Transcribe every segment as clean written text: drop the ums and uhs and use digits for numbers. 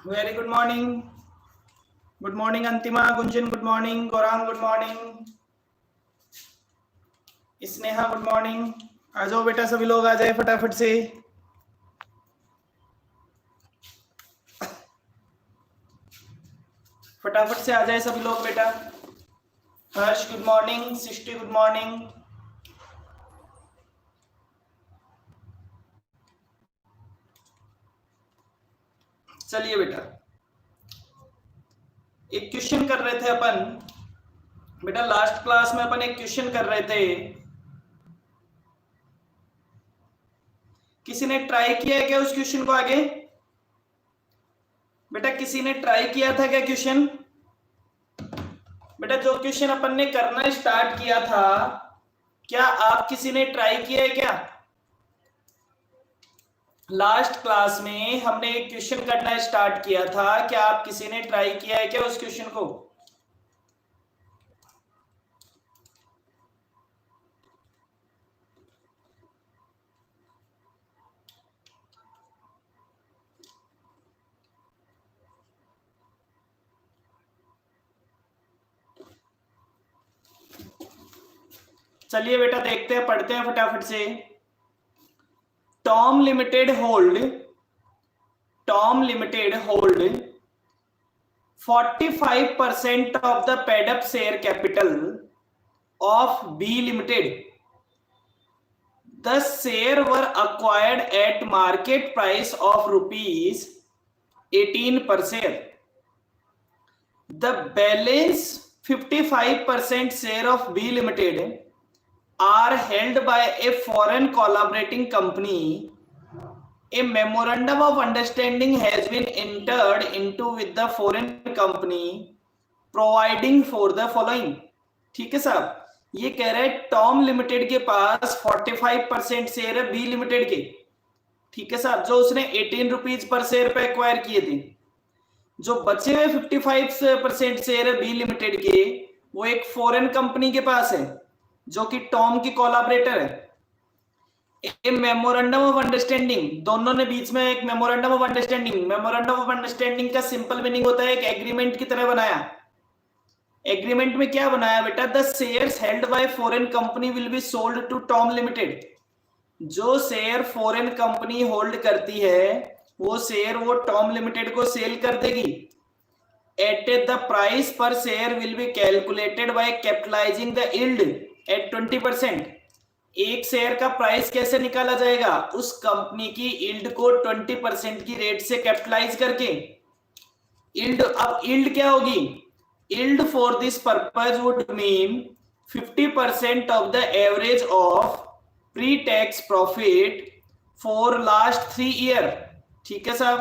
Very good morning. Good morning, Antima, Gunjan, good morning, Gaurang, good morning, Sneha, good morning. आ जाओ बेटा, सभी लोग आ जाए फटाफट से। फटाफट से आ जाए सभी लोग बेटा। हर्ष गुड मॉर्निंग, सृष्टि गुड मॉर्निंग। चलिए बेटा, एक क्वेश्चन कर रहे थे अपन। बेटा लास्ट क्लास में अपन एक क्वेश्चन कर रहे थे। किसी ने ट्राई किया है क्या उस क्वेश्चन को आगे? बेटा किसी ने ट्राई किया था क्या क्वेश्चन? बेटा जो क्वेश्चन अपन ने करना स्टार्ट किया था, क्या आप किसी ने ट्राई किया है क्या? लास्ट क्लास में हमने एक क्वेश्चन करना स्टार्ट किया था, क्या आप किसी ने ट्राई किया है क्या उस क्वेश्चन को? चलिए बेटा देखते हैं, पढ़ते हैं फटाफट से। Tom limited hold 45% of the paid up share capital of B Limited. The share were acquired at market price of rupees 18 per share. The balance 55% share of B Limited are held by a foreign collaborating company. A memorandum of understanding has been entered into with the foreign company providing for the following. ठीक है साहब, ये कह रहे हैं Tom limited के पास 45% share है B limited के। ठीक है साहब, जो उसने 18 रुपीज पर शेयर पे एक्वायर किए थे। जो बचे हुए 55% शेयर है बी लिमिटेड के, वो एक फॉरेन कंपनी के पास है जो कि टॉम की कोलैबोरेटर है। मेमोरेंडम ऑफ अंडरस्टैंडिंग, दोनों ने बीच में एक memorandum of understanding. Memorandum of understanding का सिंपल मीनिंग होता है एक एग्रीमेंट की तरह बनाया। एग्रीमेंट में क्या बनाया बेटा? The shares held by foreign company will be sold to Tom limited. जो शेयर फॉरेन कंपनी होल्ड करती है, वो शेयर वो टॉम लिमिटेड को सेल कर देगी। At the price per share will be calculated by capitalizing the yield at 20%। एक share का प्राइस कैसे निकाला जाएगा? उस कंपनी की यील्ड को 20% की रेट से कैपिटलाइज करके। यील्ड, अब यील्ड क्या होगी? Yield for this purpose would mean 50% of the average of pre-tax profit for last 3 year। ठीक है साहब,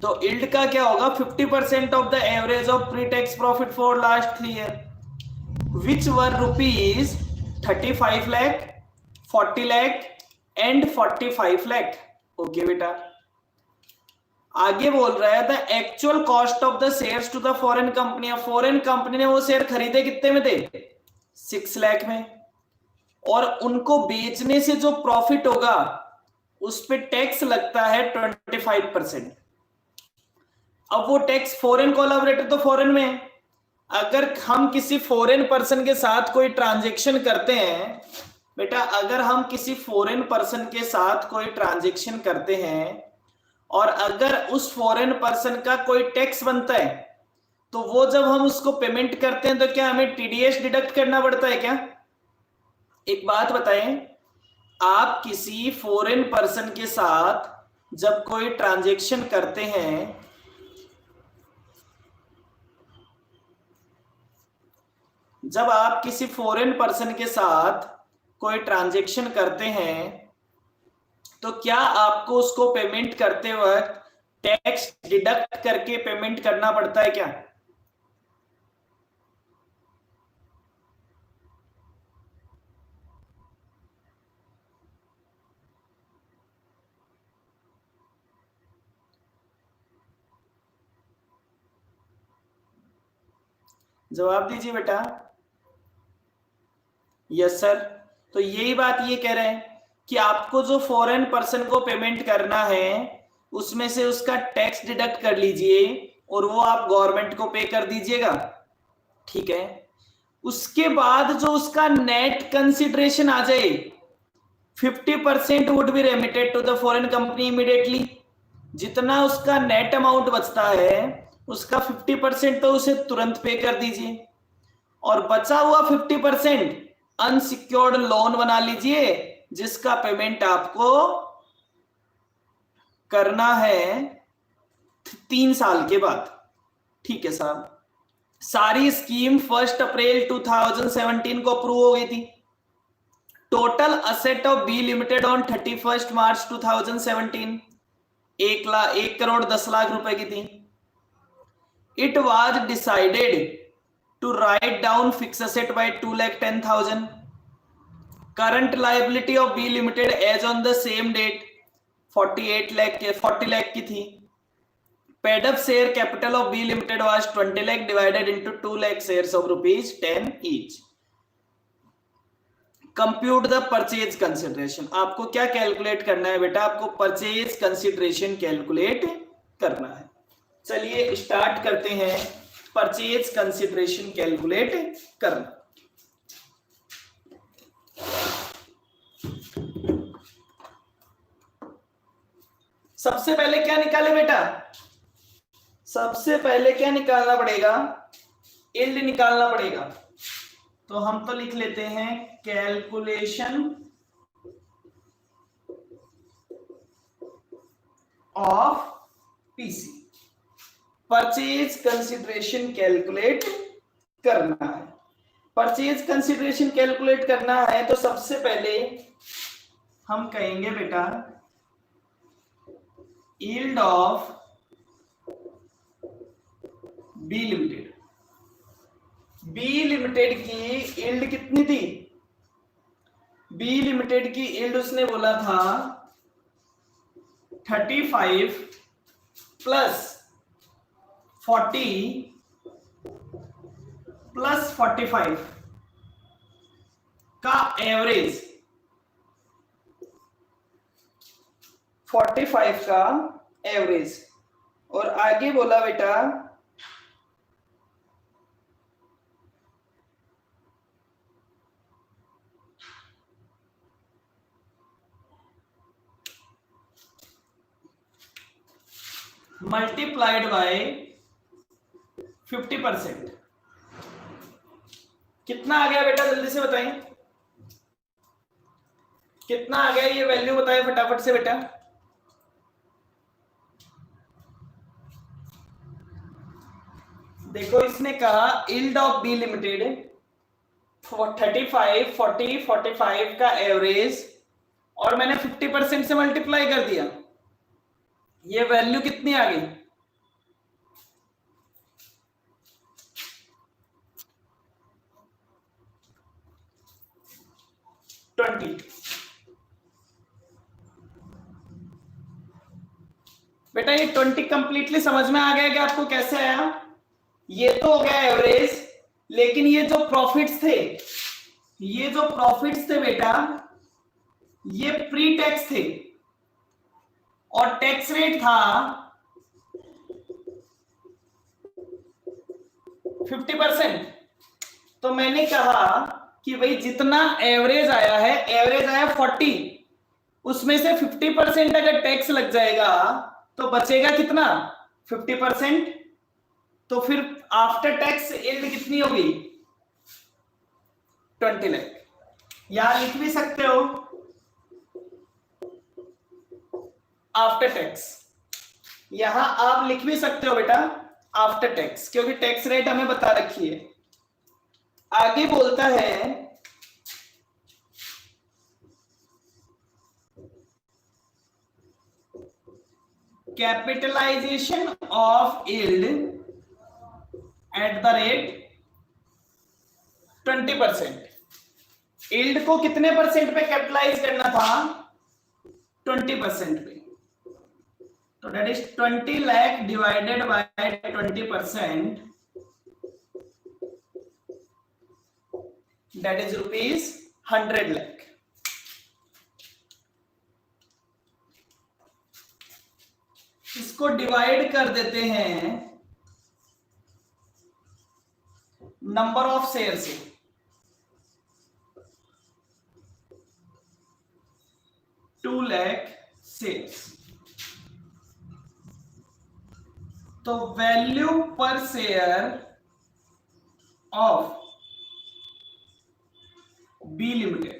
तो yield का क्या होगा? 50% of the average of pre-tax profit for last 3 year, which were rupees 35 lakh, 40 lakh and 45 lakh। Okay बेटा, आगे बोल रहा है the actual cost of the shares to the foreign company. Foreign company ने वो शेयर खरीदे कितने में थे? 6 लाख में। और उनको बेचने से जो प्रॉफिट होगा उस पे टैक्स लगता है 25%। अब वो टैक्स, फॉरेन कोलैबोरेटर तो फॉरेन में है। अगर हम किसी फॉरेन पर्सन के साथ कोई ट्रांजेक्शन करते हैं बेटा, अगर हम किसी फॉरेन पर्सन के साथ कोई ट्रांजेक्शन करते हैं और अगर उस फॉरेन पर्सन का कोई टैक्स बनता है, तो वो जब हम उसको पेमेंट करते हैं तो क्या हमें टीडीएस डिडक्ट करना पड़ता है क्या? एक बात बताएं, आप किसी फॉरेन पर्सन के साथ जब कोई ट्रांजैक्शन करते हैं, जब आप किसी फॉरेन पर्सन के साथ कोई ट्रांजैक्शन करते हैं, तो क्या आपको उसको पेमेंट करते वक्त टैक्स डिडक्ट करके पेमेंट करना पड़ता है क्या? जवाब दीजिए बेटा। Yes sir. तो यही बात ये कह रहे हैं कि आपको जो फॉरेन पर्सन को पेमेंट करना है, उसमें से उसका टैक्स डिडक्ट कर लीजिए और वो आप गवर्नमेंट को पे कर दीजिएगा, ठीक है। उसके बाद जो उसका नेट कंसिडरेशन आ जाए, 50% would be remitted to the foreign company immediately. जितना उसका नेट अमाउंट बचता है उसका 50% तो उसे तुरंत पे कर दीजिए, और बचा हुआ 50% अनसिक्योर्ड लोन बना लीजिए जिसका पेमेंट आपको करना है 3 साल के बाद, ठीक है साहब। सारी स्कीम 1 अप्रैल 2017 को अप्रूव हो गई थी। Total asset of B limited on 31 March 2017 1 crore 10 lakh रुपए की थी। It was decided to write down fix asset by 2,10,000। Current liability of B limited as on the same date 40 lakh की थी। Paid up share capital of B limited was 20 lakh divided into 2 lakh shares of ₹10 each. Compute the purchase consideration. आपको क्या calculate करना है बेटा? आपको purchase consideration calculate करना है। चलिए स्टार्ट करते हैं परचेज कंसिडरेशन कैलकुलेट करना। सबसे पहले क्या निकाले बेटा? सबसे पहले क्या निकालना पड़ेगा? यील्ड निकालना पड़ेगा। तो हम तो लिख लेते हैं calculation of PC. Purchase consideration calculate करना है। परचेज कंसिडरेशन कैलकुलेट करना है तो सबसे पहले हम कहेंगे बेटा yield of B limited. B limited की यील्ड कितनी थी? बी लिमिटेड की यील्ड उसने बोला था 35 प्लस 40 प्लस 45 का एवरेज, 45 का एवरेज, और आगे बोला बेटा मल्टीप्लाइड बाय 50%। कितना आ गया बेटा? जल्दी से बताएं कितना आ गया, ये वैल्यू बताएं फटाफट से बेटा। देखो इसने कहा यील्ड ऑफ बी लिमिटेड 35, 40, 45 का एवरेज, और मैंने 50% से मल्टीप्लाई कर दिया। ये वैल्यू कितनी आ गई? 20। बेटा ये 20 कंप्लीटली समझ में आ गया कि आपको कैसे आया? ये तो हो गया एवरेज, लेकिन ये जो प्रॉफिट्स थे, ये जो प्रॉफिट्स थे बेटा ये प्री टैक्स थे और टैक्स रेट था 50%। तो मैंने कहा कि भाई जितना एवरेज आया है, एवरेज आया 40, उसमें से 50% अगर टैक्स लग जाएगा तो बचेगा कितना? 50%। तो फिर आफ्टर टैक्स यील्ड कितनी होगी? 20 लाख। यहां लिख भी सकते हो आफ्टर टैक्स, यहां आप लिख भी सकते हो बेटा आफ्टर टैक्स, क्योंकि टैक्स रेट हमें बता रखी है। आगे बोलता है capitalization of yield at the rate 20%। Yield को कितने परसेंट पे कैपिटलाइज करना था? 20% पे। तो that is 20 lakh divided by 20%, that is ₹100 lakh. इसको डिवाइड कर देते हैं नंबर ऑफ शेयर से। 2 लाख शेयर्स, तो वैल्यू पर शेयर ऑफ बी लिमिटेड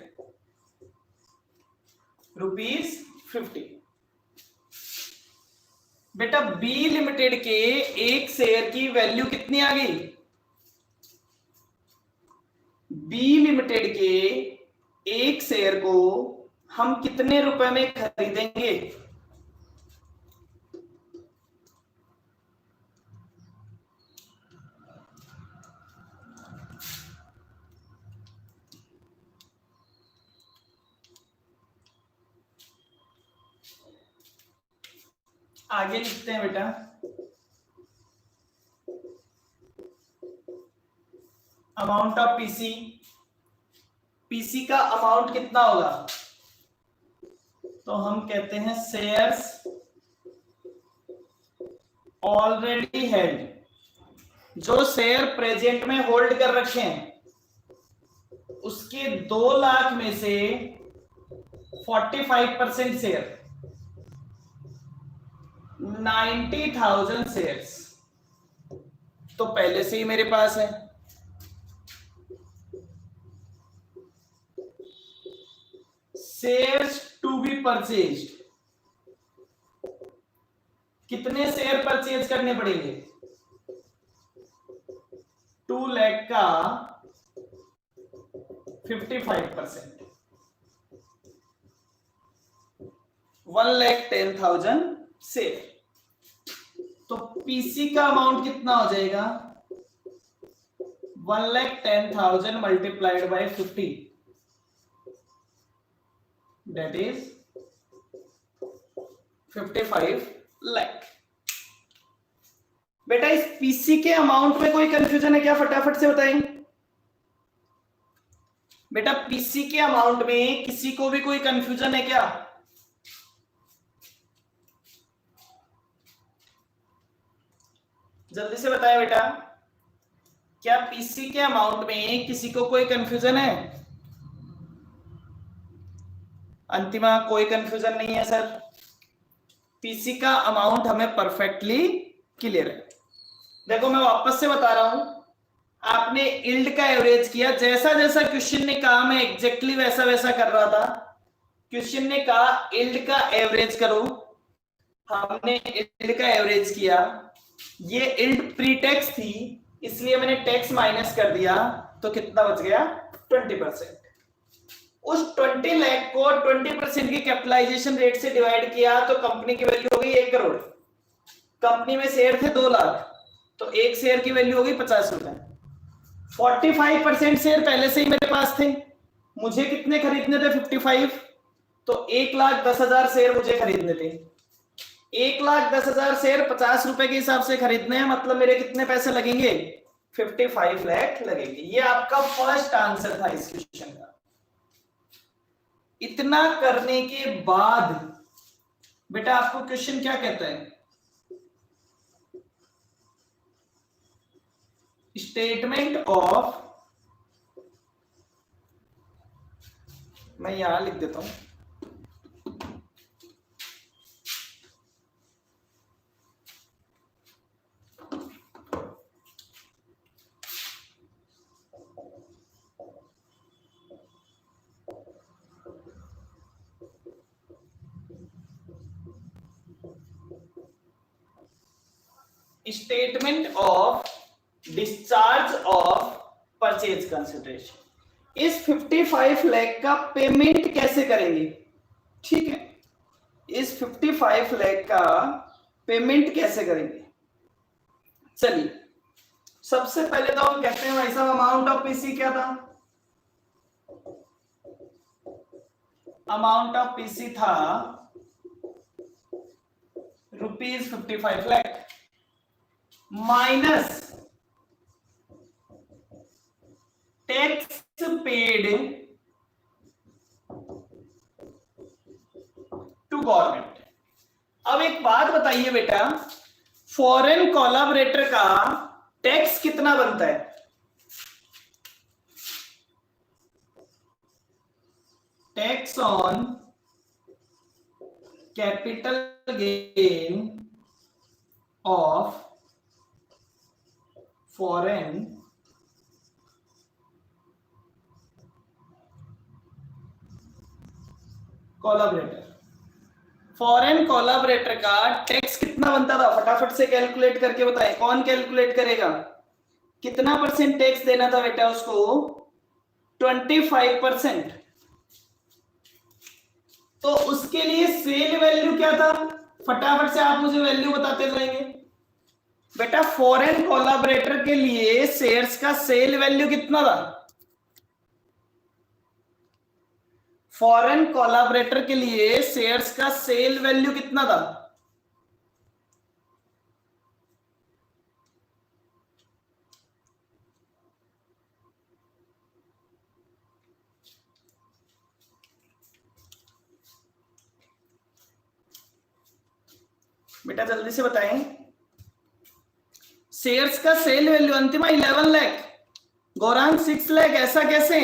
₹50। बेटा बी लिमिटेड के एक शेयर की वैल्यू कितनी आ गई? बी लिमिटेड के एक शेयर को हम कितने रुपए में खरीदेंगे? आगे लिखते हैं बेटा, अमाउंट ऑफ पीसी। पीसी का अमाउंट कितना होगा? तो हम कहते हैं शेयर्स ऑलरेडी हेल्ड, जो शेयर प्रेजेंट में होल्ड कर रखे हैं उसके 2 लाख में से 45% शेयर 90,000 शेयर्स तो पहले से ही मेरे पास है। शेयर्स टू बी परचेज्ड, कितने शेयर परचेज करने पड़ेंगे? 2 लाख का 55%, 1,10,000 शेयर। तो पीसी का अमाउंट कितना हो जाएगा? 1,10,000 multiplied by 50, that is 55 lakh. बेटा इस पीसी के अमाउंट में कोई कंफ्यूजन है क्या? फटाफट से बताएंगे। बेटा पीसी के अमाउंट में किसी को भी कोई कंफ्यूजन है क्या? जल्दी से बताएं बेटा, क्या पीसी के अमाउंट में किसी को कोई कंफ्यूजन है? अंतिमा कोई कंफ्यूजन नहीं है सर, पीसी का अमाउंट हमें परफेक्टली क्लियर है। देखो मैं वापस से बता रहा हूं, आपने इल्ड का एवरेज किया, जैसा जैसा क्वेश्चन ने कहा मैं एग्जैक्टली वैसा वैसा कर रहा था। क्वेश्चन ने कहा इल्ड का एवरेज करो, हमने इल्ड का एवरेज किया। ये इल्ड प्री टैक्स थी इसलिए मैंने टैक्स माइनस कर दिया, तो कितना बच गया? 20%। उस 20 लाख को 20% की कैपिटलाइजेशन रेट से डिवाइड किया तो कंपनी की वैल्यू हो गई 1 करोड़। कंपनी में शेयर थे 2 लाख, तो एक शेयर की वैल्यू हो गई 50 रुपए। 45% शेयर पहले से ही मेरे पास थे, मुझे कितने खरीदने थे? 55, तो 1,10,000 शेयर मुझे खरीदने थे। 1,10,000 शेयर 50 रुपए के हिसाब से खरीदने हैं, मतलब मेरे कितने पैसे लगेंगे? 55 लाख लगेंगे। ये आपका फर्स्ट आंसर था इस क्वेश्चन का। इतना करने के बाद बेटा आपको क्वेश्चन क्या कहता है? स्टेटमेंट ऑफ, मैं यहां लिख देता हूं, statement of discharge of purchase consideration. इस 55 लाख का पेमेंट कैसे करेंगे? ठीक है, इस 55 लाख का पेमेंट कैसे करेंगे? चलिए सबसे पहले तो हम कहते हैं भाई साहब अमाउंट ऑफ पीसी क्या था? अमाउंट ऑफ पीसी था ₹55 lakh minus tax paid to government. अब एक बात बात बताइए बेटा, फॉरेन कोलैबोरेटर का टैक्स कितना बनता है? Tax on capital gain of foreign collaborator. Foreign collaborator का टैक्स कितना बनता था? फटाफट से कैलकुलेट करके बताएं। कौन कैलकुलेट करेगा? कितना परसेंट टैक्स देना था बेटा उसको? 25%। तो उसके लिए सेल वैल्यू क्या था? फटाफट से आप मुझे वैल्यू बताते जाएंगे। बेटा फॉरेन कोलैबोरेटर के लिए शेयर्स का सेल वैल्यू कितना था? फॉरेन कोलैबोरेटर के लिए शेयर्स का सेल वैल्यू कितना था? बेटा जल्दी से बताएं। शेयर्स का सेल वैल्यू अंतिमा 11 लाख, गौरांग 6 लाख, ऐसा कैसे?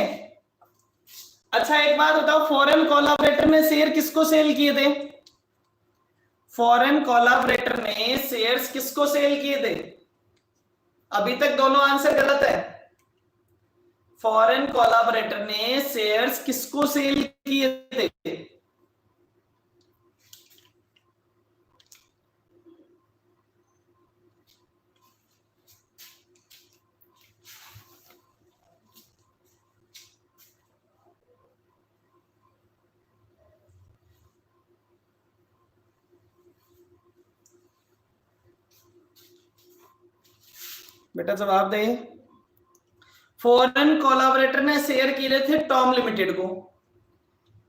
अच्छा एक बात बताओ, फॉरेन कोलैबोरेटर ने शेयर किसको सेल किए थे? फॉरेन कोलैबोरेटर ने शेयर्स किसको सेल किए थे? अभी तक दोनों आंसर गलत है। फॉरेन कोलैबोरेटर ने शेयर्स किसको सेल किए थे? बेटा जवाब दे। फॉरेन कोलैबोरेटर ने शेयर किए थे टॉम लिमिटेड को।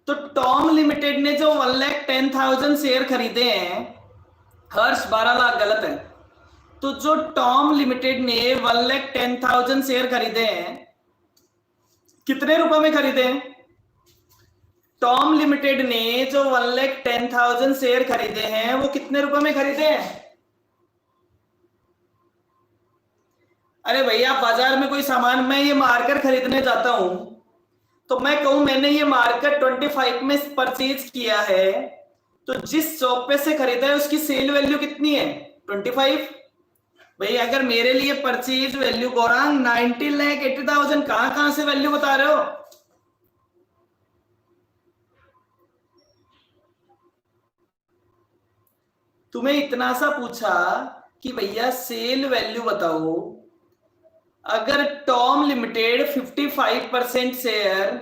तो टॉम लिमिटेड ने जो 1,10,000 शेयर खरीदे हैं, हर्ष 12 लाख गलत है। तो जो टॉम लिमिटेड ने 1,10,000 शेयर खरीदे हैं, कितने रुपए में खरीदे हैं? टॉम लिमिटेड ने जो 1,10,000 शेयर खरीदे हैं वो कितने रुपए में खरीदे हैं? अरे भैया बाजार में कोई सामान मैं ये मार्कर खरीदने जाता हूं तो मैं कहूं मैंने ये मार्कर 25 में परचेज किया है, तो जिस शॉप पे से खरीदा है उसकी सेल वैल्यू कितनी है? 25। भाई अगर मेरे लिए परचेज वैल्यू गौरांग 90,80,000, कहां से वैल्यू बता रहे हो? तुम्हें इतना सा पूछा कि भैया सेल वैल्यू बताओ। अगर टॉम लिमिटेड 55% शेयर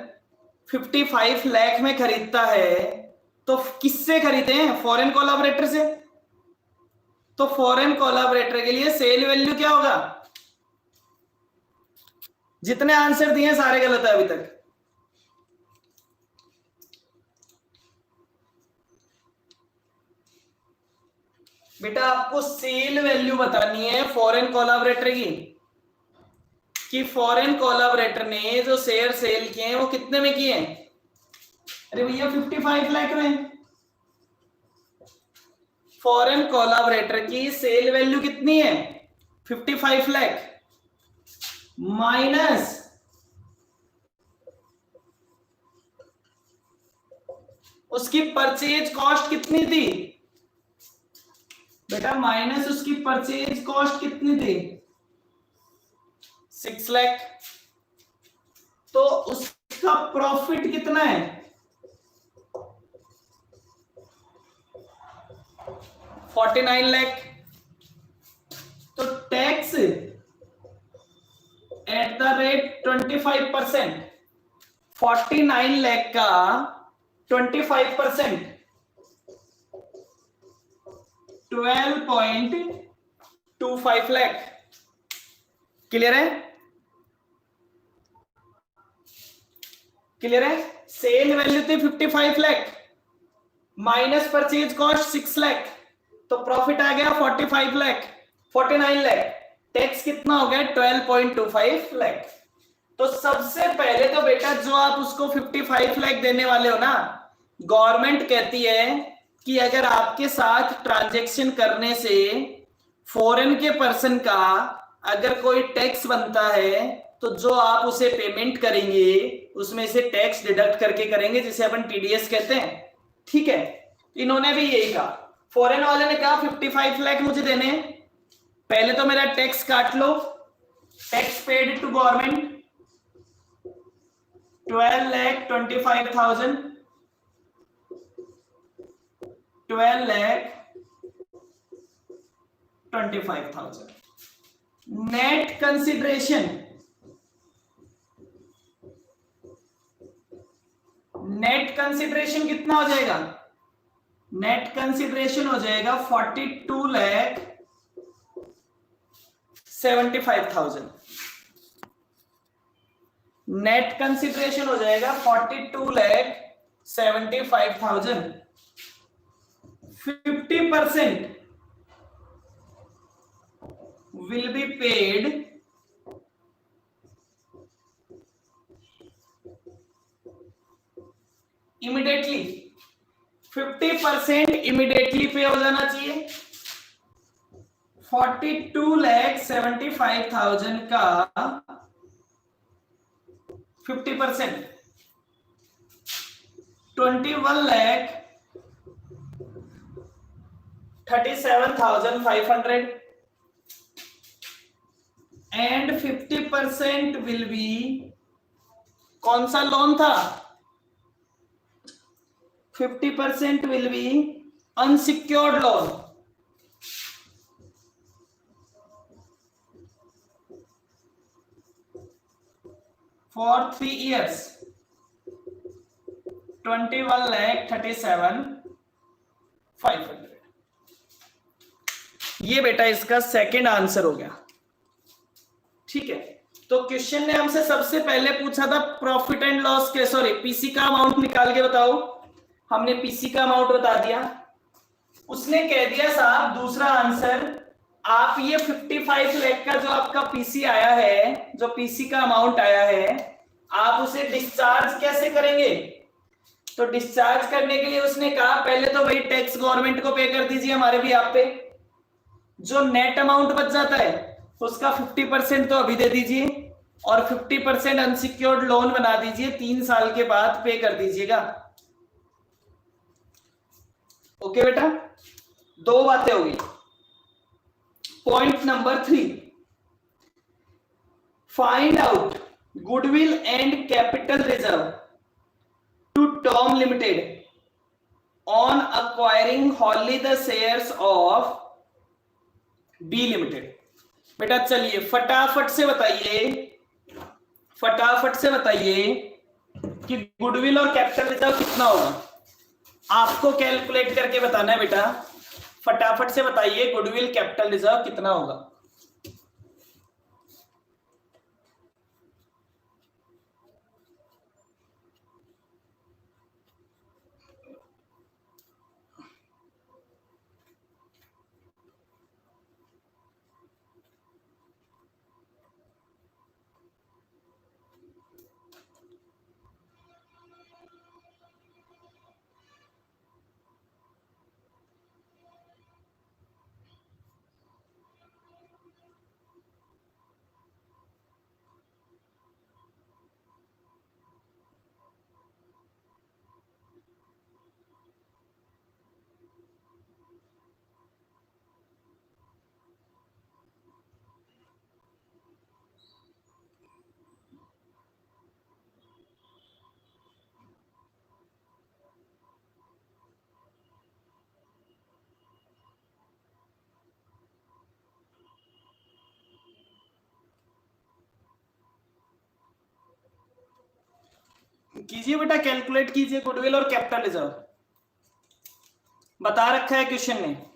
55 लाख में खरीदता है तो किससे खरीदे हैं? फॉरेन कोलैबोरेटर से। तो फॉरेन कोलैबोरेटर के लिए सेल वैल्यू क्या होगा? जितने आंसर दिए सारे गलत है अभी तक। बेटा आपको सेल वैल्यू बतानी है फॉरेन कोलैबोरेटर की, कि फॉरेन कोलैबोरेटर ने जो शेयर सेल किए हैं वो कितने में किए हैं? अरे भैया 55 लाख में। फॉरेन कोलैबोरेटर की सेल वैल्यू कितनी है? 55 लाख माइनस उसकी परचेज कॉस्ट कितनी थी? बेटा माइनस उसकी परचेज कॉस्ट कितनी थी? 6 लाख। तो उसका प्रॉफिट कितना है? 49 लाख। तो tax at the rate 25%, 49 lakh का 25%, 12.25 लाख। क्लियर है? क्लियर है? सेल वैल्यू थी 55 lakh minus purchase cost 6 lakh, तो प्रॉफिट आ गया 45 लाख, 49 लाख। टैक्स कितना हो गया? 12.25 लाख। तो सबसे पहले तो बेटा जो आप उसको 55 लाख देने वाले हो ना, गवर्नमेंट कहती है कि अगर आपके साथ ट्रांजैक्शन करने से फॉरेन के पर्सन का अगर कोई टैक्स बनता है तो जो आप उसे पेमेंट करेंगे उसमें से टैक्स डिडक्ट करके करेंगे, जिसे अपन टीडीएस कहते हैं। ठीक है, इन्होंने भी यही कहा, फॉरेन वाले ने कहा 55 लाख मुझे देने हैं, पहले तो मेरा टैक्स काट लो, tax paid to government 12,25,000, 12,25,000 net consideration, net consideration कितना हो जाएगा? नेट कंसिडरेशन हो जाएगा 42,75,000। नेट कंसिडरेशन हो जाएगा 42,75,000। 50% will be paid immediately। 50% immediately पे हो जाना चाहिए। 42,75,000 का 50%, 21,37,500 एंड 50% विल बी, कौन सा लोन था? 50% will be unsecured loan, for 3 years, 21,37,500। ये बेटा इसका सेकंड आंसर हो गया। ठीक है, तो क्वेश्चन ने हमसे सबसे पहले पूछा था प्रॉफिट एंड लॉस के, सॉरी पीसी का अमाउंट निकाल के बताओ, हमने पीसी का अमाउंट बता दिया। उसने कह दिया साहब दूसरा आंसर, आप ये 55 लाख का जो आपका पीसी आया है, जो पीसी का अमाउंट आया है, आप उसे डिस्चार्ज कैसे करेंगे? तो डिस्चार्ज करने के लिए उसने कहा पहले तो भाई टैक्स गवर्नमेंट को पे कर दीजिए, हमारे भी आप पे, जो नेट अमाउंट बच जाता है उसका 50% तो अभी दे दीजिए और 50% अनसिक्योर्ड लोन बना दीजिए, 3 साल के बाद पे कर दीजिएगा। ओके बेटा, दो बातें हो गई। Point number 3, find out goodwill and capital reserve to Tom limited on acquiring wholly the shares of B limited. बेटा चलिए फटाफट से बताइए कि गुडविल और कैपिटल रिजर्व कितना होगा। आपको कैलकुलेट करके बताना है बेटा, फटाफट से बताइए गुडविल कैपिटल रिजर्व कितना होगा। कीजिए बेटा, कैलकुलेट कीजिए गुडविल और कैपिटल रिजर्व, बता रखा है क्वेश्चन में।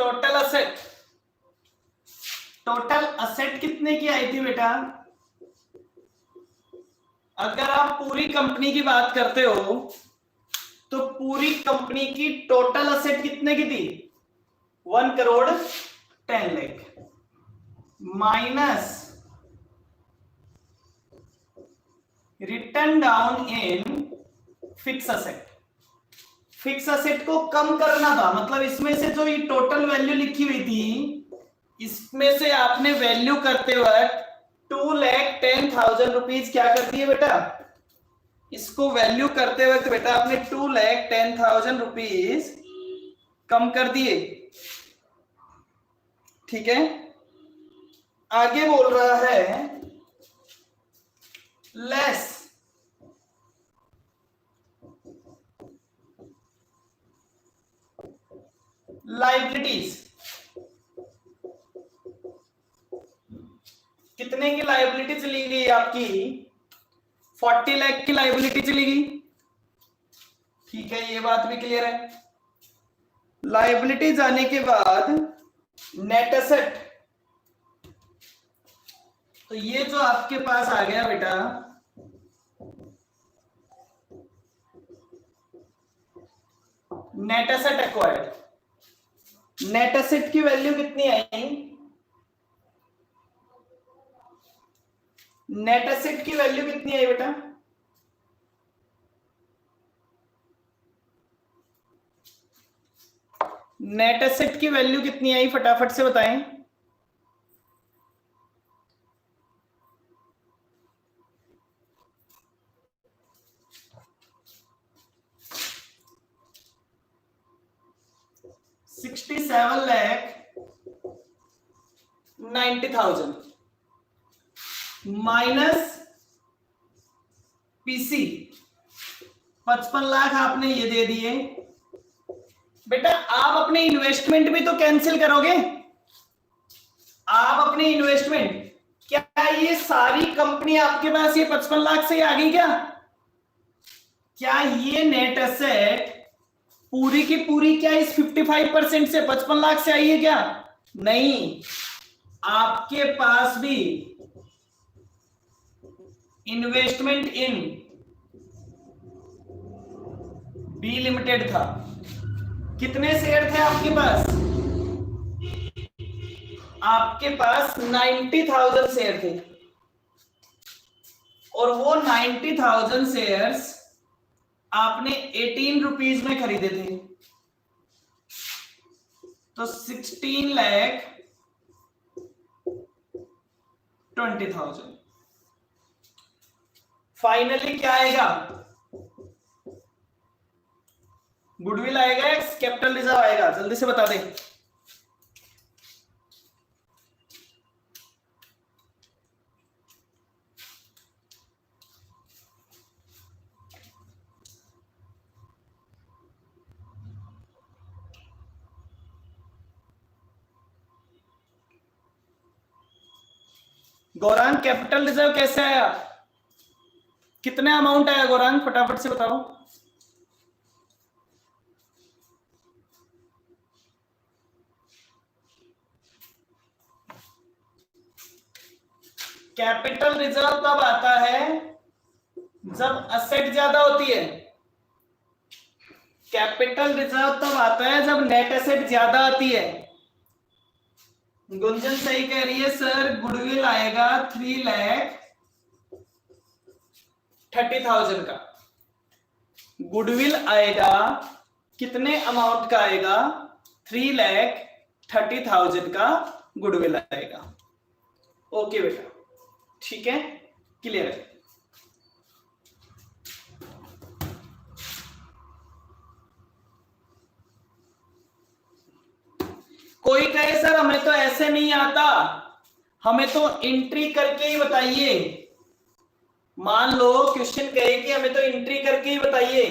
टोटल असेट कितने की आई थी बेटा? अगर आप पूरी कंपनी की बात करते हो तो पूरी कंपनी की टोटल असेट कितने की थी? 1 crore 10 lakh minus return down in fix asset. Fix asset को कम करना था, मतलब इसमें से जो ये टोटल वैल्यू लिखी हुई थी इसमें से आपने वैल्यू करते वक्त 2,10,000 रुपीज क्या कर दिए बेटा? इसको वैल्यू करते वक्त बेटा आपने 2,10,000 रुपीज कम कर दिए। ठीक है, आगे बोल रहा है लेस लाइबिलिटीज। कितने की लाइबिलिटी चली गई आपकी? 40 लाख की लाइबिलिटी चली गई। ठीक है, ये बात भी क्लियर है। लाइबिलिटी जाने के बाद नेट एसेट, तो ये जो आपके पास आ गया बेटा net asset acquired. Net asset की वैल्यू कितनी आई? नेट एसेट की वैल्यू कितनी आई बेटा? नेट एसेट की वैल्यू कितनी आई फटाफट से बताएं। $67,90,000 माइनस पीसी 55 लाख आपने ये दे दिए। बेटा आप अपने इन्वेस्टमेंट भी तो कैंसिल करोगे। आप अपने इन्वेस्टमेंट, क्या ये सारी कंपनी आपके पास ये 55 लाख से आ गई क्या? क्या ये नेट एसेट पूरी की पूरी क्या इस 55% से 55 लाख से आई है क्या? नहीं, आपके पास भी इन्वेस्टमेंट इन बी लिमिटेड था। कितने शेयर थे आपके पास? आपके पास 90,000 शेयर थे और वो 90,000 शेयर्स आपने 18 रुपीज में खरीदे थे, तो 16,20,000। फाइनली क्या आएगा? गुडविल आएगा या कैपिटल रिजर्व आएगा? जल्दी से बता दें। गौरांग कैपिटल रिजर्व कैसे आया? कितने अमाउंट आया गौरांग, फटाफट से बताओ। कैपिटल रिजर्व तब आता है जब असेट ज्यादा होती है। कैपिटल रिजर्व तब आता है जब नेट एसेट ज्यादा आती है। गुंजन सही कह रही है सर, गुडविल आएगा 3,30,000 का। गुडविल आएगा कितने अमाउंट का आएगा? 3,30,000 का गुडविल आएगा। ओके बेटा, ठीक है, क्लियर है। कोई कहे सर हमें तो ऐसे नहीं आता, हमें तो एंट्री करके ही बताइए। मान लो क्वेश्चन कहे कि हमें तो एंट्री करके ही बताइए,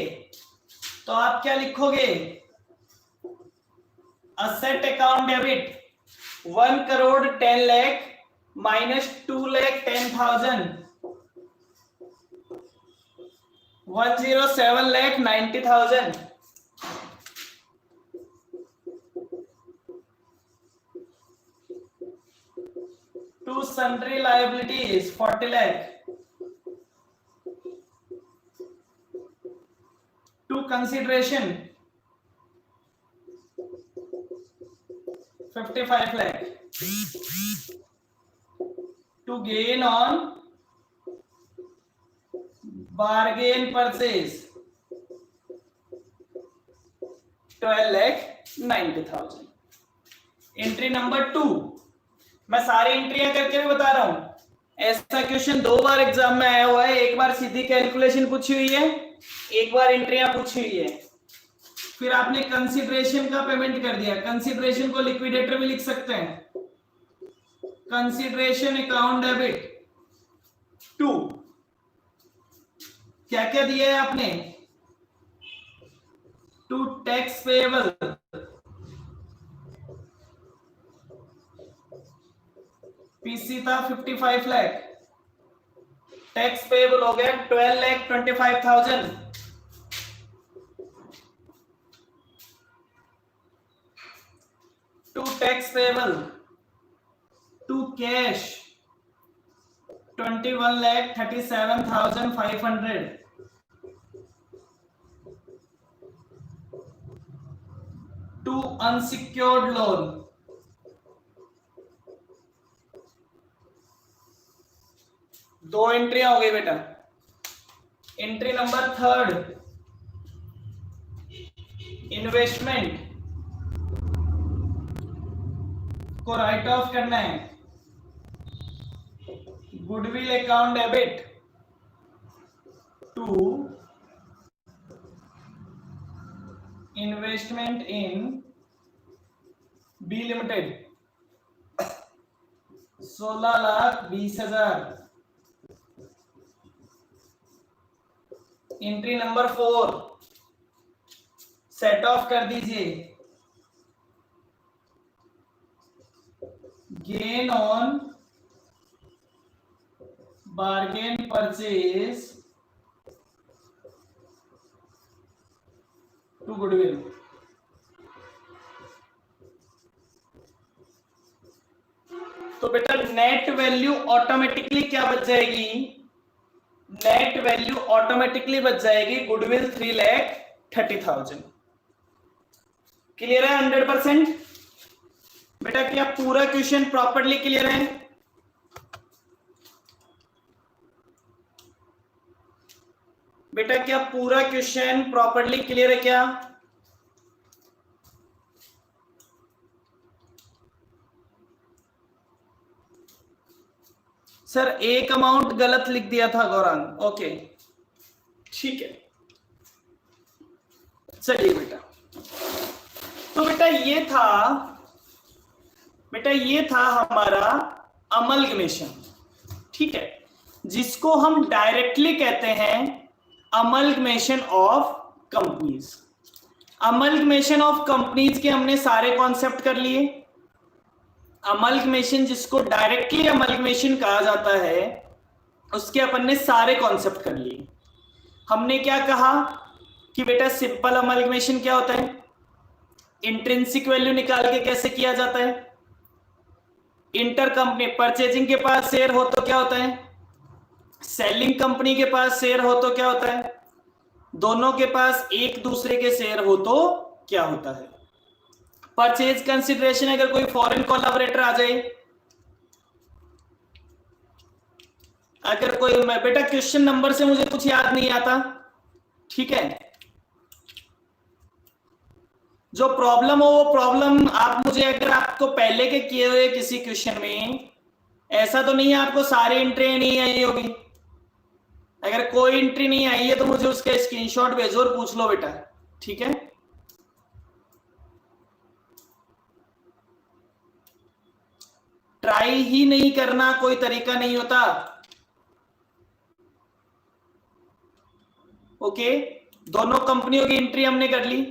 तो आप क्या लिखोगे? Asset account debit 1 crore 10 lakh minus 2,10,000 107,90,000 to sundry liabilities 40 lakh, to consideration 55 lakh, to gain on bargain purchase 12,90,000। Entry number 2, मैं सारी एंट्रियां करके भी बता रहा हूं। ऐसा क्वेश्चन 2 बार एग्जाम में आया हुआ है, एक बार सीधी कैलकुलेशन पूछी हुई है, एक बार एंट्रियां पूछी हुई है। फिर आपने कंसीडरेशन का पेमेंट कर दिया, कंसीडरेशन को लिक्विडेटर भी लिख सकते हैं, कंसीडरेशन अकाउंट डेबिट 2। क्या क्या दिया है आपने, टू टैक्स पेएबल, पीसी था 55 लाख, टैक्स पेएबल हो गया 12,25,000। To tax payable, to cash 21,37,500, to unsecured loan, दो एंट्रियां हो गई बेटा। एंट्री नंबर 3, इन्वेस्टमेंट को राइट ऑफ करना है, goodwill account debit to investment in B limited 16,20,000। Entry number 4, set off कर दीजिए, gain on bargain purchase to goodwill. तो बेटा नेट वैल्यू ऑटोमेटिकली क्या बच जाएगी, नेट वैल्यू ऑटोमेटिकली बच जाएगी गुडविल 3,30,000। क्लियर है 100%? बेटा क्या पूरा क्वेश्चन प्रॉपर्ली क्लियर है? बेटा क्या पूरा क्वेश्चन प्रॉपर्ली क्लियर है क्या? सर एक अमाउंट गलत लिख दिया था गौरांग, ओके ठीक है चलिए बेटा। तो बेटा ये था हमारा अमलगमेशन, ठीक है, जिसको हम डायरेक्टली कहते हैं amalgamation of companies. Amalgamation of companies के हमने सारे कॉन्सेप्ट कर लिए। अमलगमेशन जिसको डायरेक्टली अमलगमेशन कहा जाता है उसके अपन ने सारे कॉन्सेप्ट कर लिए। हमने क्या कहा कि बेटा सिंपल अमलगमेशन क्या होता है, इंट्रिंसिक वैल्यू निकाल के कैसे किया जाता है, इंटर कंपनी परचेजिंग के पास शेयर हो तो क्या होता है, सेलिंग कंपनी के पास शेयर हो तो क्या होता है, दोनों के पास एक दूसरे के शेयर हो तो क्या होता है, परचेज कंसिडरेशन अगर कोई फॉरेन कोलैबोरेटर आ जाए, अगर कोई बेटा क्वेश्चन नंबर से मुझे कुछ याद नहीं आता, ठीक है, जो प्रॉब्लम हो वो प्रॉब्लम आप मुझे, अगर आपको पहले के किए हुए किसी क्वेश्चन में ऐसा तो नहीं है आपको सारी एंट्री नहीं आई होगी, अगर कोई एंट्री नहीं आई है तो मुझे उसका स्क्रीनशॉट भेजो और पूछ लो बेटा, ठीक है। ट्राई ही नहीं करना कोई तरीका नहीं होता, ओके। दोनों कंपनियों की एंट्री हमने कर ली,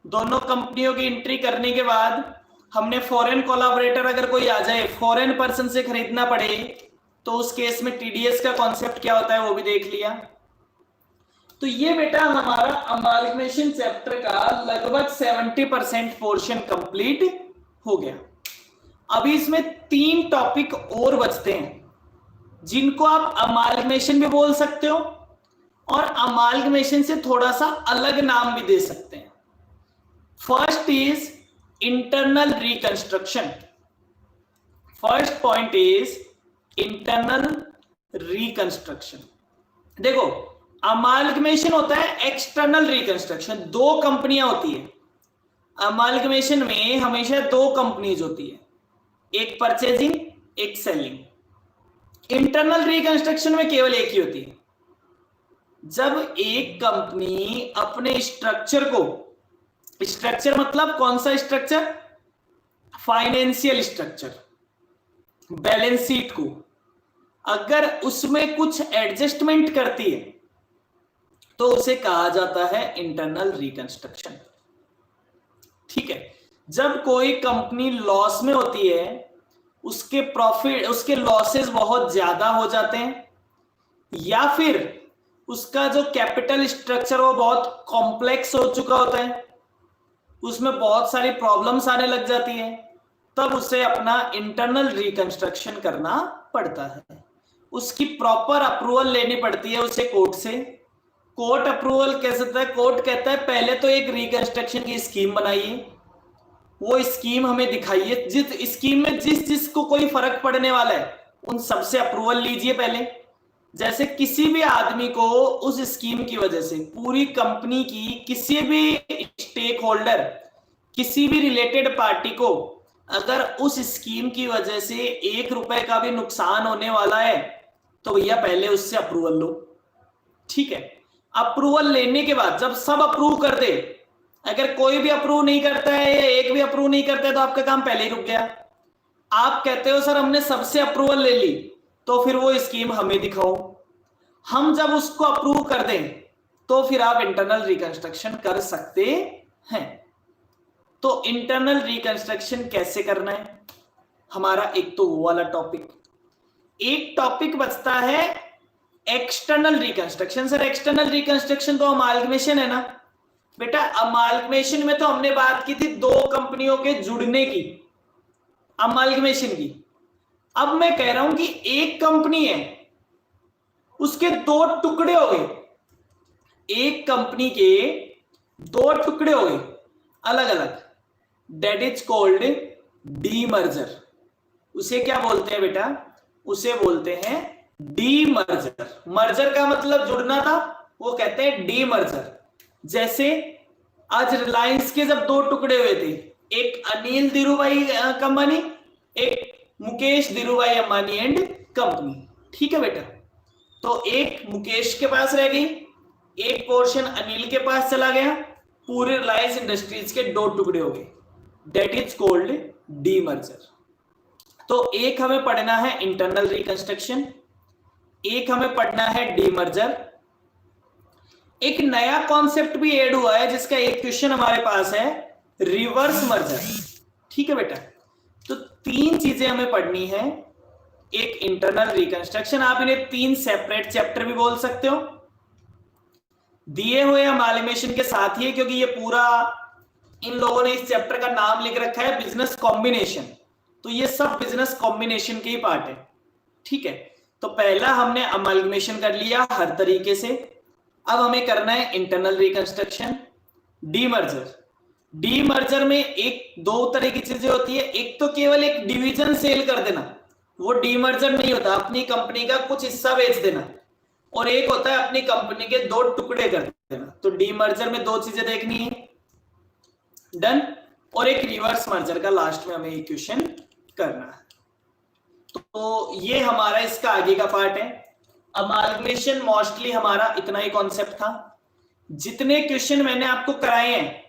दोनों कंपनियों की एंट्री करने के बाद हमने फॉरेन कोलैबोरेटर अगर कोई आ जाए, फॉरेन पर्सन से खरीदना पड़े तो उस केस में टीडीएस का कॉन्सेप्ट क्या होता है वो भी देख लिया। तो ये बेटा हमारा अमालगमेशन चैप्टर का लगभग 70% पोर्शन कंप्लीट हो गया। अभी इसमें 3 टॉपिक और बचते हैं जिनको आप अमालगमेशन भी बोल सकते हो और अमालगमेशन से थोड़ा सा अलग नाम भी दे सकते हैं। First is internal reconstruction. First point is internal reconstruction. देखो, अमालगमेशन होता है एक्सटर्नल रिकंस्ट्रक्शन। 2 कंपनियां होती है अमालगमेशन में, हमेशा 2 कंपनीज होती है, एक परचेजिंग एक सेलिंग। इंटरनल रिकंस्ट्रक्शन में केवल एक ही होती है। जब एक कंपनी अपने स्ट्रक्चर को, स्ट्रक्चर मतलब कौन सा structure, financial structure, balance sheet को, अगर उसमें कुछ एडजस्टमेंट करती है तो उसे कहा जाता है इंटरनल रिकंस्ट्रक्शन। ठीक है, जब कोई कंपनी लॉस में होती है, उसके प्रॉफिट, उसके लॉसेस बहुत ज्यादा हो जाते हैं, या फिर उसका जो कैपिटल स्ट्रक्चर वो बहुत कॉम्प्लेक्स हो चुका होता है, उसमें बहुत सारी प्रॉब्लम्स आने लग जाती है, तब उसे अपना इंटरनल रिकंस्ट्रक्शन करना पड़ता है। उसकी प्रॉपर अप्रूवल लेनी पड़ती है उसे कोर्ट से। कोर्ट अप्रूवल कैसे होता है, कोर्ट कहता है पहले तो एक रिकंस्ट्रक्शन की स्कीम बनाइए, वो स्कीम हमें दिखाइए, जिस स्कीम में जिस जिसको कोई फर्क पड़ने वाला है उन सबसे अप्रूवल लीजिए पहले। जैसे किसी भी आदमी को उस स्कीम की वजह से, पूरी कंपनी की किसी भी स्टेक होल्डर, किसी भी रिलेटेड पार्टी को अगर उस स्कीम की वजह से 1 रुपए का भी नुकसान होने वाला है तो भैया पहले उससे अप्रूवल लो। ठीक है, अप्रूवल लेने के बाद जब सब अप्रूव कर दे, अगर कोई भी अप्रूव नहीं करता है या एक भी अप्रूव नहीं करता है तो आपका काम पहले ही रुक गया। आप कहते हो सर हमने सबसे अप्रूवल ले ली, तो फिर वो स्कीम हमें दिखाओ, हम जब उसको अप्रूव कर दें तो फिर आप इंटरनल रिकंस्ट्रक्शन कर सकते हैं। तो इंटरनल रिकंस्ट्रक्शन कैसे करना है हमारा, एक तो वो वाला टॉपिक। एक टॉपिक बचता है external reconstruction. Sir external reconstruction तो अमालगमेशन है ना बेटा, अमालगमेशन में तो हमने बात की थी 2 कंपनियों के जुड़ने की, अमालगमेशन की। अब मैं कह रहा हूं कि एक कंपनी है, उसके 2 टुकड़े हो गए, एक कंपनी के 2 टुकड़े हो गए अलग अलग, दैट इज कॉल्ड डीमर्जर। उसे क्या बोलते हैं बेटा, उसे बोलते हैं डीमर्जर। मर्जर का मतलब जुड़ना था, वो कहते हैं डीमर्जर। जैसे आज रिलायंस के जब 2 टुकड़े हुए थे, एक अनिल धीरूभाई कंपनी, एक मुकेश धीरूभाई अंबानी एंड कंपनी। ठीक है बेटा, तो एक मुकेश के पास रह गई, एक पोर्शन अनिल के पास चला गया, पूरे रिलायंस इंडस्ट्रीज के 2 टुकड़े हो गए, दैट इज कॉल्ड डीमर्जर। तो एक हमें पढ़ना है इंटरनल रिकंस्ट्रक्शन, एक हमें पढ़ना है डीमर्जर। एक नया कॉन्सेप्ट भी ऐड हुआ है जिसका एक क्वेश्चन हमारे पास है, रिवर्स मर्जर। ठीक है बेटा, तो 3 चीजें हमें पढ़नी है। एक इंटरनल रिकंस्ट्रक्शन, आप इन्हें 3 सेपरेट चैप्टर भी बोल सकते हो, दिए हुए अमालगमेशन के साथ ही, क्योंकि ये पूरा इन लोगों ने इस चैप्टर का नाम लिख रखा है बिजनेस कॉम्बिनेशन, तो ये सब बिजनेस कॉम्बिनेशन के ही पार्ट है। ठीक है, तो पहला हमने अमालगमेशन कर लिया हर तरीके से। अब हमें करना है इंटरनल रिकंस्ट्रक्शन, डीमर्जर। डीमर्जर में 2 तरह की चीजें होती है, एक तो केवल एक डिवीजन सेल कर देना, वो डीमर्जर नहीं होता, अपनी कंपनी का कुछ हिस्सा बेच देना, और एक होता है अपनी कंपनी के 2 टुकड़े कर देना। तो डीमर्जर में 2 चीजें देखनी है, डन। और एक रिवर्स मर्जर का लास्ट में हमें एक क्वेश्चन करना है। तो ये हमारा इसका आगे का पार्ट है। अमालगमेशन मोस्टली हमारा इतना ही कॉन्सेप्ट था। जितने क्वेश्चन मैंने आपको कराए हैं,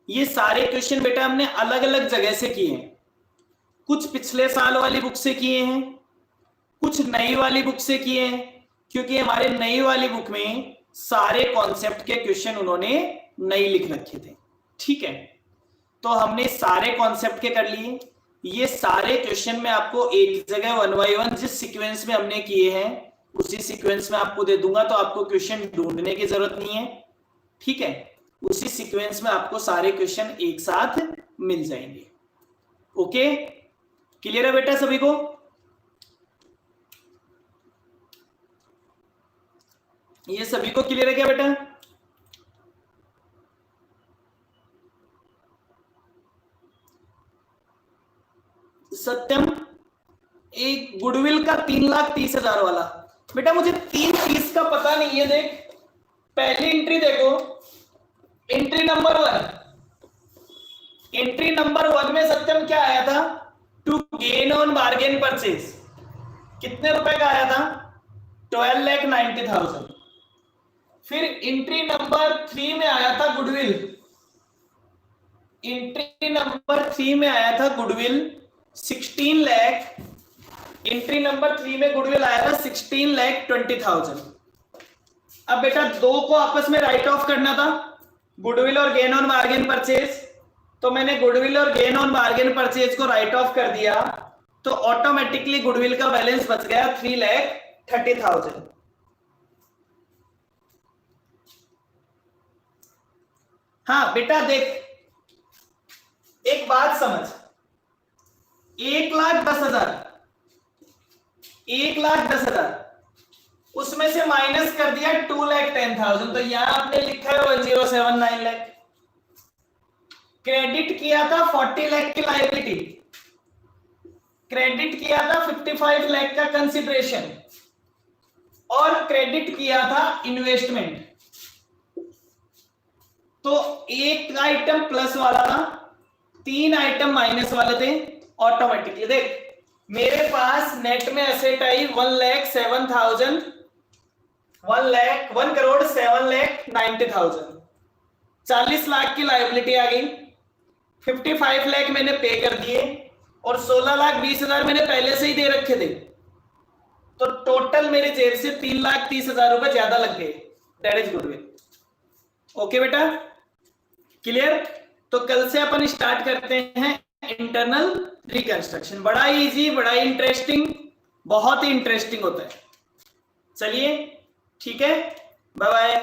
ये सारे क्वेश्चन बेटा हमने अलग अलग जगह से किए हैं। कुछ पिछले साल वाली बुक से किए हैं, कुछ नई वाली बुक से किए हैं, क्योंकि हमारे नई वाली बुक में सारे कॉन्सेप्ट के क्वेश्चन उन्होंने नई लिख रखे थे। ठीक है, तो हमने सारे कॉन्सेप्ट के कर लिए। ये सारे क्वेश्चन में आपको एक जगह 1 बाय 1 जिस सीक्वेंस में हमने किए हैं उसी सीक्वेंस में आपको दे दूंगा, तो आपको क्वेश्चन ढूंढने की जरूरत नहीं है। ठीक है, उसी सीक्वेंस में आपको सारे क्वेश्चन एक साथ मिल जाएंगे। ओके, क्लियर है बेटा सभी को? ये सभी को क्लियर है क्या बेटा? सत्यम, एक गुडविल का 3,30,000 वाला बेटा, मुझे 330 का पता नहीं है। देख पहली एंट्री देखो, एंट्री नंबर 1, एंट्री नंबर 1 में सत्यम क्या आया था? To gain on bargain purchase, कितने रुपए का आया था? 12,90,000। फिर एंट्री नंबर 3 में आया था गुडविल, एंट्री नंबर 3 में आया था गुडविल 16 लाख, एंट्री नंबर 3 में गुडविल आया था 16,20,000। अब बेटा दो को आपस में राइट ऑफ करना था, गुडविल और गेन ऑन बार्गेन परचेज, तो मैंने गुडविल और गेन ऑन बार्गेन परचेज को राइट ऑफ कर दिया, तो ऑटोमेटिकली गुडविल का बैलेंस बच गया 3,30,000। हाँ बेटा देख, एक बात समझ, 1,10,000, 1,10,000 उसमें से माइनस कर दिया 2,10,000, तो यहां आपने लिखा है 1079 लाख। क्रेडिट किया था 40 लाख की लायबिलिटी, क्रेडिट किया था 55 लाख का कंसिडरेशन, और क्रेडिट किया था इन्वेस्टमेंट। तो एक आइटम प्लस वाला था, 3 आइटम माइनस वाले थे। ऑटोमेटिकली देख मेरे पास नेट में एसेट आई 1,07,000, 1,07,90,000, 40 लाख की लायबिलिटी आ गई, 55 लाख मैंने पे कर दिए, और 16,20,000 मैंने पहले से ही दे रखे थे, तो टोटल मेरे जेब से 3,30,000 रुपए ज्यादा लग गए। That is goodwill. ओके बेटा, क्लियर? तो कल से अपन स्टार्ट करते हैं इंटरनल रिकंस्ट्रक्शन। बड़ा इजी, बड़ा इंटरेस्टिंग, बहुत ही इंटरेस्टिंग होता है। चलिए ठीक है, बाय बाय।